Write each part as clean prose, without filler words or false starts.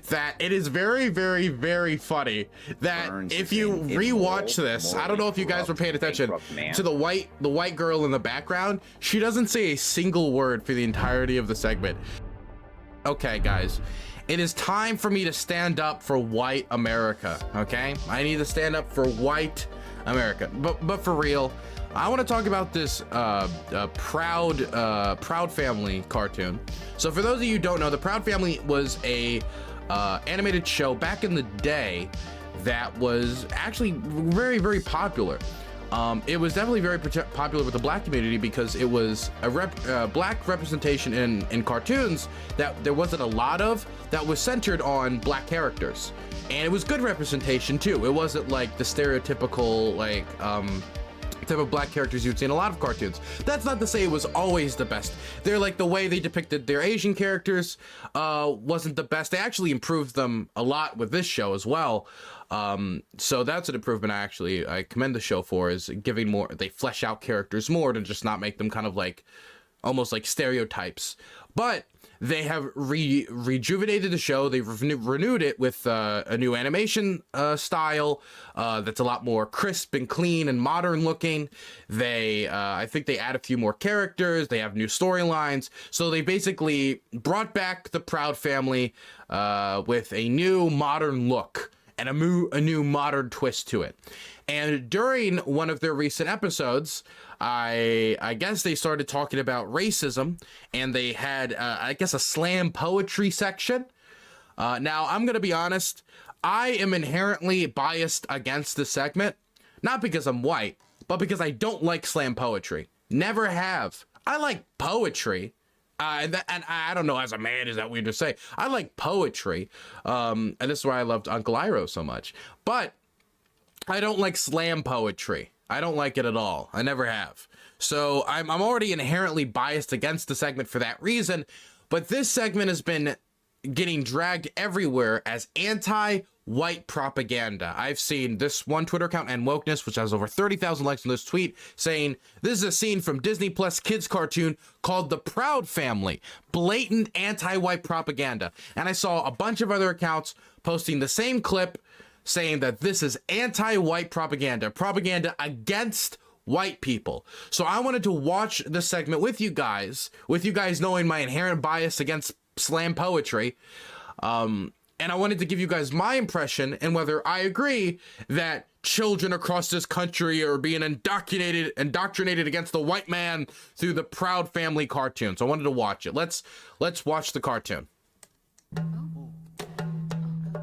that it is very, very, very funny that if you rewatch this, I don't know if you guys were paying attention to the white girl in the background. She doesn't say a single word for the entirety of the segment. Okay, guys, it is time for me to stand up for white America. Okay, I need to stand up for white America. But for real, I want to talk about this Proud Family cartoon. So for those of you who don't know, the Proud Family was a animated show back in the day that was actually very, very popular. It was definitely very popular with the black community because it was a black representation in cartoons that there wasn't a lot of, that was centered on black characters. And it was good representation too. It wasn't like the stereotypical like type of black characters you'd see in a lot of cartoons. That's not to say it was always the best. They're like, the way they depicted their Asian characters wasn't the best. They actually improved them a lot with this show as well. So that's an improvement I commend the show for, is giving more, they flesh out characters more to just not make them kind of like almost like stereotypes. But they have rejuvenated the show. They've renewed it with a new animation style that's a lot more crisp and clean and modern looking. They, I think they add a few more characters. They have new storylines. So they basically brought back the Proud Family with a new modern look and a new modern twist to it. And during one of their recent episodes, I guess they started talking about racism, and they had, I guess, a slam poetry section. Now, I'm going to be honest, I am inherently biased against this segment, not because I'm white, but because I don't like slam poetry. Never have. I like poetry. And I don't know, as a man, is that weird to say? I like poetry. And this is why I loved Uncle Iroh so much. But I don't like slam poetry. I don't like it at all. I never have. So I'm already inherently biased against the segment for that reason. But this segment has been getting dragged everywhere as anti-white propaganda. I've seen this one Twitter account, and Wokeness, which has over 30,000 likes on this tweet, saying this is a scene from Disney Plus kids cartoon called The Proud Family. Blatant anti-white propaganda. And I saw a bunch of other accounts posting the same clip saying that this is anti-white propaganda against white people. So I wanted to watch this segment with you guys knowing my inherent bias against slam poetry. And I wanted to give you guys my impression and whether I agree that children across this country are being indoctrinated against the white man through the Proud Family cartoon. So I wanted to watch it. Let's watch the cartoon.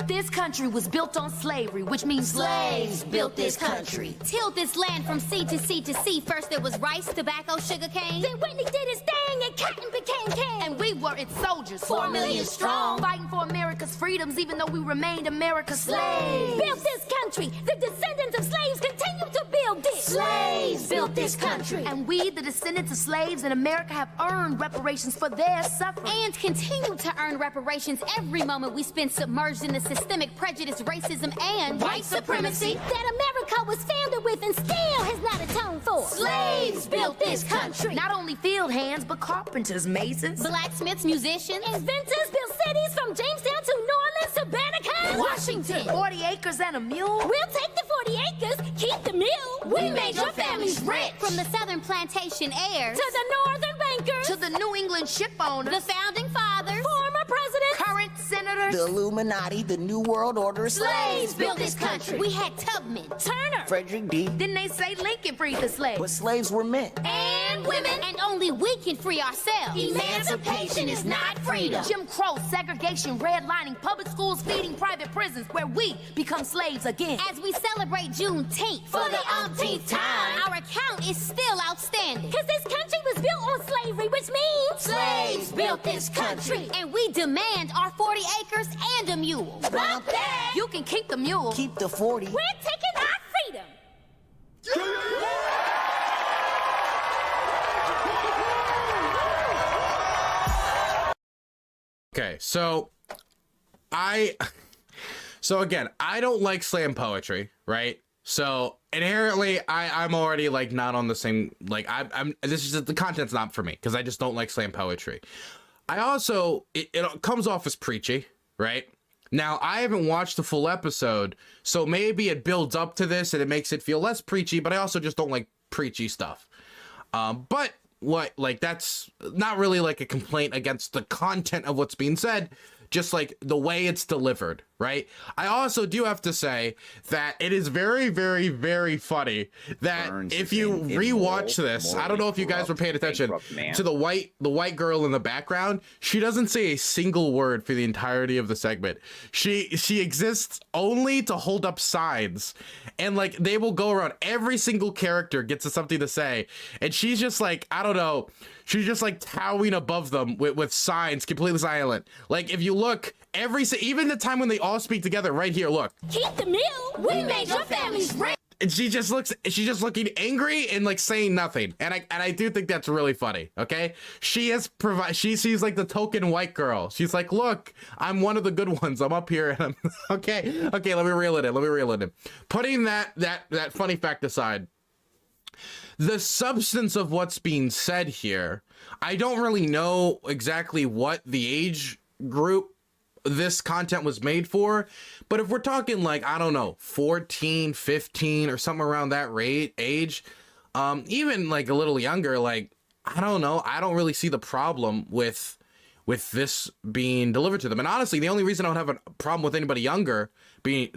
This country was built on slavery, which means slaves built this country. Tilled this land from sea to sea to sea. First there was rice, tobacco, sugar cane. Then Whitney did his thing and cotton became king. And we were its soldiers, 4 million strong, fighting for America's freedoms even though we remained America's slaves. Built this country. The descendants of slaves continue to build this. Slaves built this country. And we, the descendants of slaves in America, have earned reparations for their suffering. And continue to earn reparations every moment we spend submerged in the systemic prejudice, racism, and white supremacy that America was founded with and still has not atoned for. Slaves built this country. Not only field hands, but carpenters, masons, blacksmiths, musicians, inventors built cities from Jamestown to New Orleans to Banneker, Washington. 40 acres and a mule. We'll take the 40 acres, keep the mule. We made your families rich. From the southern plantation heirs to the northern bankers to the New England ship owners, the founding fathers, former presidents, current senators, the Illuminati, the New World Order. Slaves built this country. We had Tubman, Turner, Frederick D. Didn't they say Lincoln freed the slaves? But slaves were men. And women. And only we can free ourselves. Emancipation is not freedom. Jim Crow, segregation, redlining, public schools feeding private prisons where we become slaves again. As we celebrate Juneteenth for the umpteenth time, our account is still outstanding. Cause this country was built on slavery, which means slaves built this country. And we demand our 40 acres and a mule. Bump that! You can keep the mule. Keep the 40. We're taking our freedom. Okay, so again, I don't like slam poetry, right? So inherently, I'm already like not on the same, like I'm this is the content's not for me because I just don't like slam poetry. I also, it comes off as preachy, right? Now, I haven't watched the full episode, so maybe it builds up to this and it makes it feel less preachy, but I also just don't like preachy stuff. But what, like, that's not really like a complaint against the content of what's being said, just like the way it's delivered, right? I also do have to say that it is very, very, very funny that if you rewatch this, I don't know if you guys were paying attention to the white girl in the background. She doesn't say a single word for the entirety of the segment. She exists only to hold up signs, and like they will go around. Every single character gets something to say, and she's just like, I don't know. She's just like towering above them with signs, completely silent. Like if you look, even the time when they all speak together, right here, look. Keep the meal. We made your family's rich. And she's just looking angry and like saying nothing. And I do think that's really funny. Okay, she's like the token white girl. She's like, look, I'm one of the good ones. I'm up here, and I'm okay. Let me reel it in. Putting that funny fact aside. The substance of what's being said here, I don't really know exactly what the age group this content was made for, but if we're talking like, I don't know, 14, 15 or something around that age, even like a little younger, like, I don't know, I don't really see the problem with this being delivered to them. And honestly, the only reason I would have a problem with anybody younger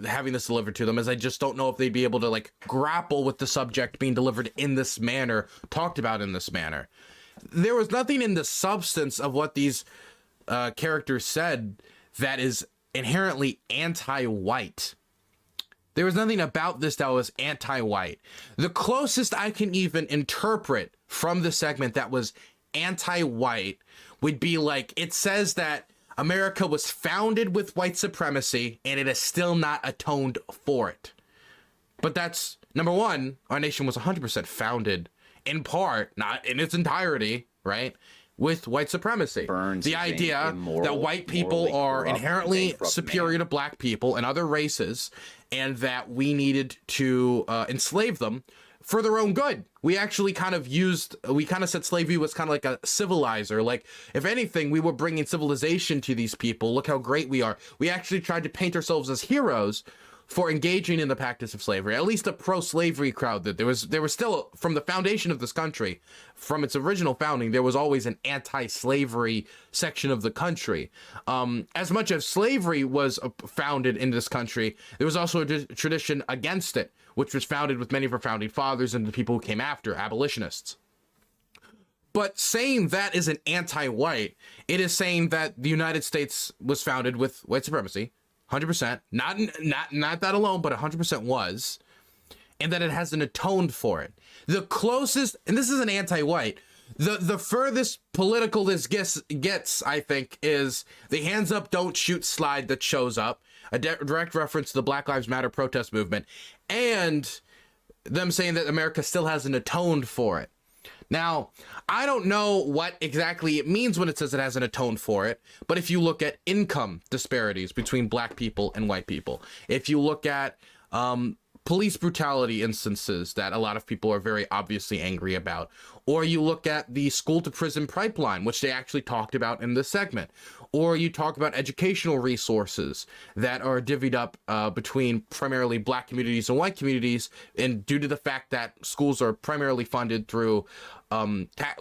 having this delivered to them is I just don't know if they'd be able to like grapple with the subject being delivered in this manner, talked about in this manner. There was nothing in the substance of what these characters said that is inherently anti-white. There was nothing about this that was anti-white. The closest I can even interpret from the segment that was anti-white would be like, it says that America was founded with white supremacy and it has still not atoned for it. But that's, number one, our nation was 100% founded in part, not in its entirety, right, with white supremacy. The idea that white people are inherently superior to black people and other races, and that we needed to enslave them for their own good. We actually kind of said slavery was kind of like a civilizer. Like, if anything, we were bringing civilization to these people. Look how great we are. We actually tried to paint ourselves as heroes for engaging in the practice of slavery. At least a pro-slavery crowd that there was still, from the foundation of this country, from its original founding, there was always an anti-slavery section of the country. As much as slavery was founded in this country, there was also a tradition against it, which was founded with many of our founding fathers and the people who came after, abolitionists. But saying that isn't anti-white. It is saying that the United States was founded with white supremacy, 100%. Not that alone, but 100% was, and that it hasn't atoned for it. The closest, and this isn't anti-white, the furthest political this gets, I think, is the hands up, don't shoot slide that shows up, a direct reference to the Black Lives Matter protest movement, and them saying that America still hasn't atoned for it. Now, I don't know what exactly it means when it says it hasn't atoned for it, but if you look at income disparities between black people and white people, if you look at police brutality instances that a lot of people are very obviously angry about, or you look at the school to prison pipeline, which they actually talked about in this segment, or you talk about educational resources that are divvied up between primarily black communities and white communities, and due to the fact that schools are primarily funded through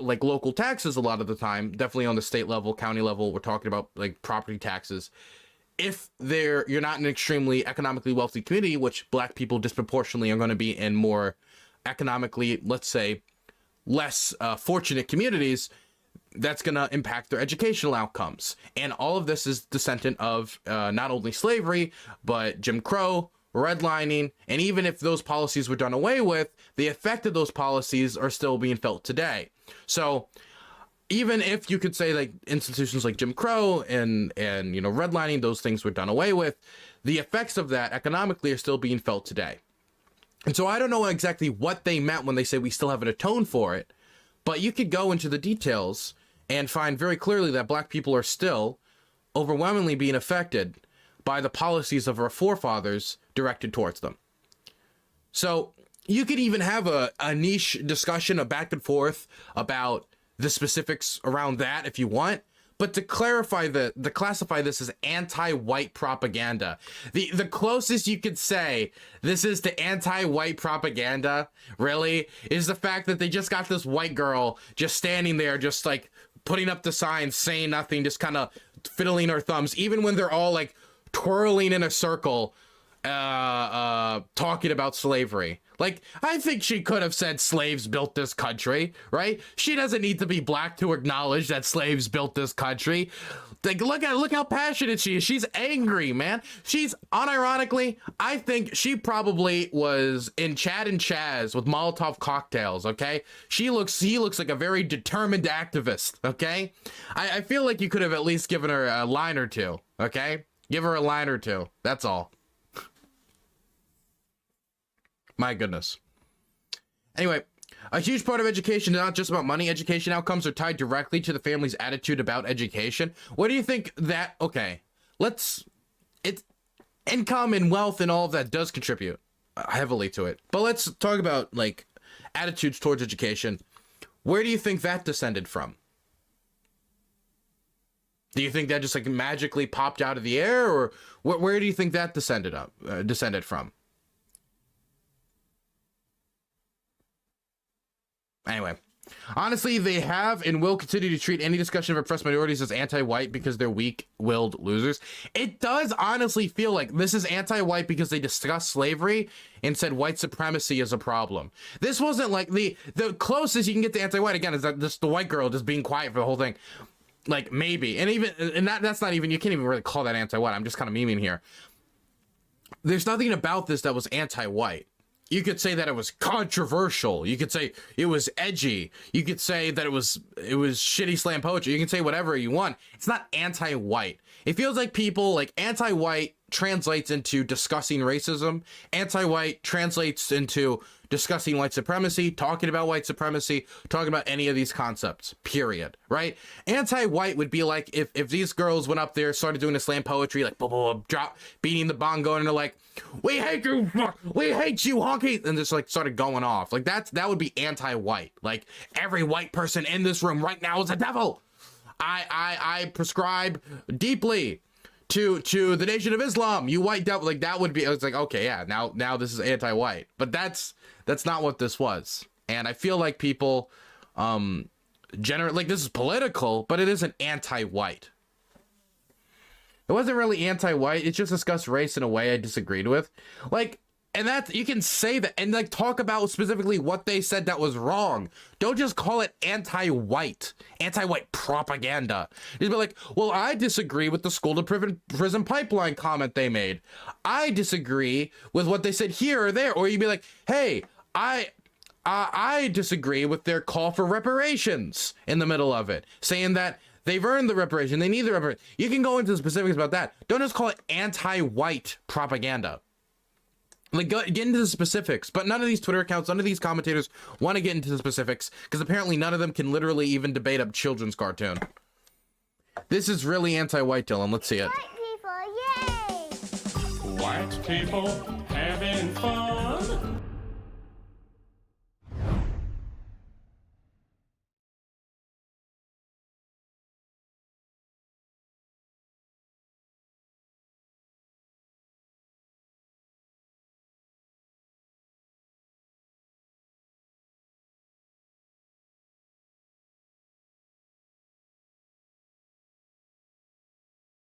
like local taxes a lot of the time, definitely on the state level, county level, we're talking about like property taxes. If you're not in an extremely economically wealthy community, which black people disproportionately are going to be in more economically, let's say, less fortunate communities, that's going to impact their educational outcomes. And all of this is descendant of not only slavery, but Jim Crow, redlining, and even if those policies were done away with, the effect of those policies are still being felt today. So even if you could say like institutions like Jim Crow and you know, redlining, those things were done away with, the effects of that economically are still being felt today. And so I don't know exactly what they meant when they say we still haven't atoned for it, but you could go into the details and find very clearly that black people are still overwhelmingly being affected by the policies of our forefathers directed towards them. So you could even have a niche discussion, a back and forth about the specifics around that if you want, but to clarify to classify this as anti-white propaganda. The closest you could say this is to anti-white propaganda, really, is the fact that they just got this white girl just standing there, just like putting up the signs, saying nothing, just kind of fiddling her thumbs, even when they're all like twirling in a circle, talking about slavery. Like, I think she could have said slaves built this country, right? She doesn't need to be black to acknowledge that slaves built this country. Like, look how passionate she is. She's angry, man. She's, unironically, I think she probably was in Chad and Chaz with Molotov cocktails, okay? He looks like a very determined activist, okay? I feel like you could have at least given her a line or two, okay? Give her a line or two. That's all. My goodness. Anyway, a huge part of education is not just about money. Education outcomes are tied directly to the family's attitude about education. What do you think that, okay, it's income and wealth and all of that does contribute heavily to it. But let's talk about like attitudes towards education. Where do you think that descended from? Do you think that just like magically popped out of the air, or where do you think that descended from? Anyway, honestly, they have and will continue to treat any discussion of oppressed minorities as anti-white because they're weak-willed losers. It does honestly feel like this is anti-white because they discussed slavery and said white supremacy is a problem. This wasn't like the closest you can get to anti-white, again, is that just the white girl just being quiet for the whole thing. Like, maybe. And that's not even, you can't even really call that anti-white. I'm just kind of memeing here. There's nothing about this that was anti-white. You could say that it was controversial. You could say it was edgy. You could say that it was shitty slam poetry. You can say whatever you want. It's not anti-white. It feels like people like anti-white translates into discussing racism. Anti-white translates into discussing white supremacy, talking about white supremacy, talking about any of these concepts, period, right? Anti-white would be like if these girls went up there, started doing a slam poetry, like blah, blah, blah, drop, beating the bongo, and they're like, we hate you, honky, and just like started going off. Like that would be anti-white. Like every white person in this room right now is a devil. I prescribe deeply to the Nation of Islam, you white devil. Like that would be, I was like, okay, yeah, now this is anti-white, but that's not what this was. And I feel like people generally, like, this is political, but it isn't anti-white. It wasn't really anti-white. It just discussed race in a way I disagreed with. Like, and that's, you can say that and like talk about specifically what they said that was wrong. Don't just call it anti-white propaganda. Just be like, well, I disagree with the school to prison pipeline comment they made. I disagree with what they said here or there. Or you'd be like, hey, I disagree with their call for reparations in the middle of it, saying that they've earned the reparation, they need the reparation. You can go into the specifics about that. Don't just call it anti-white propaganda. Like, get into the specifics, but none of these Twitter accounts, none of these commentators want to get into the specifics because apparently none of them can literally even debate a children's cartoon. This is really anti-white, Dylan. Let's see it. White people, yay! White people having fun.